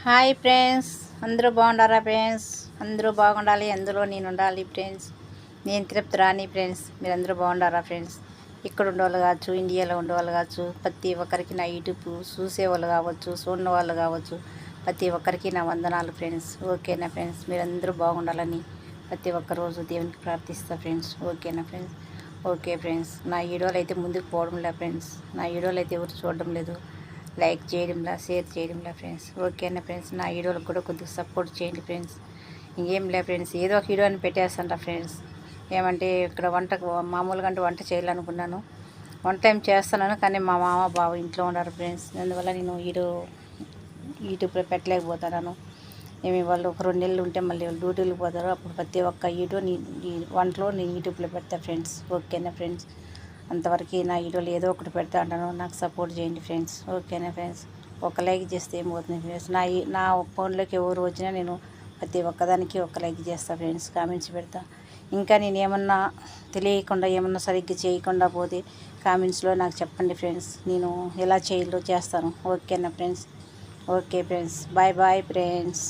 Hi friends, అందరూ బాగుండారా friends? అందరూ బాగుండాలి, అందులో నేను ఉండాలి ఫ్రెండ్స్. నేను తిరుపతి రాని ఫ్రెండ్స్. మీరందరూ బాగుండారా ఫ్రెండ్స్? ఇక్కడ ఉండేవాళ్ళు కావచ్చు, ఇండియాలో ఉండేవాళ్ళు కావచ్చు, ప్రతి ఒక్కరికి నా యూట్యూబ్ చూసేవాళ్ళు కావచ్చు, చూడని వాళ్ళు కావచ్చు, ప్రతి ఒక్కరికి నా వందనాలు ఫ్రెండ్స్. ఓకేనా ఫ్రెండ్స్? మీరందరూ బాగుండాలని ప్రతి ఒక్క రోజు దేవునికి ప్రార్థిస్తా ఫ్రెండ్స్. ఓకేనా ఫ్రెండ్స్? Okay friends. నా వీడియోలు అయితే ముందుకు పోవడం లేదు ఫ్రెండ్స్. నా వీడియోలు అయితే ఎవరు చూడడం లేదు, లైక్ చేయడంలా, షేర్ చేయడంలా ఫ్రెండ్స్. ఓకేనా ఫ్రెండ్స్? నా వీడియోలకు కూడా కొద్దిగా సపోర్ట్ చేయండి ఫ్రెండ్స్. ఇంకేం లే ఫ్రెండ్స్, ఏదో ఒక వీడియోని పెట్టేస్తాంట ఫ్రెండ్స్. ఏమంటే ఇక్కడ మామూలుగా అంటే వంట చేయాలనుకున్నాను, వన్ టైం చేస్తున్నాను, కానీ మా మామ బావ ఇంట్లో ఉన్నారు ఫ్రెండ్స్. అందువల్ల నేను యూట్యూబ్లో పెట్టలేకపోతున్నాను. వాళ్ళు ఒక 2 నెలలు ఉంటే మళ్ళీ వాళ్ళు డ్యూటీలకు పోతారు. అప్పుడు ప్రతి ఒక్క వీడియో వంటలో నేను యూట్యూబ్లో పెడతా ఫ్రెండ్స్. ఓకేనా ఫ్రెండ్స్? అంతవరకు నా వీడియోలు ఏదో ఒకటి పెడతా అంటాను, నాకు సపోర్ట్ చేయండి ఫ్రెండ్స్. ఓకేనా ఫ్రెండ్స్? ఒక లైక్ చేస్తే ఏమవుతుంది ఫ్రెండ్స్? నా ఫోన్లోకి ఎవరు వచ్చినా నేను ప్రతి ఒక్కదానికి ఒక లైక్ చేస్తా ఫ్రెండ్స్, కామెంట్స్ పెడతా. ఇంకా నేను ఏమన్నా తెలియకుండా ఏమన్నా సరిగ్గా చేయకుండా పోతే కామెంట్స్లో నాకు చెప్పండి ఫ్రెండ్స్, నేను ఎలా చేయాలో చేస్తాను. ఓకేనా friends? Okay friends, bye bye friends.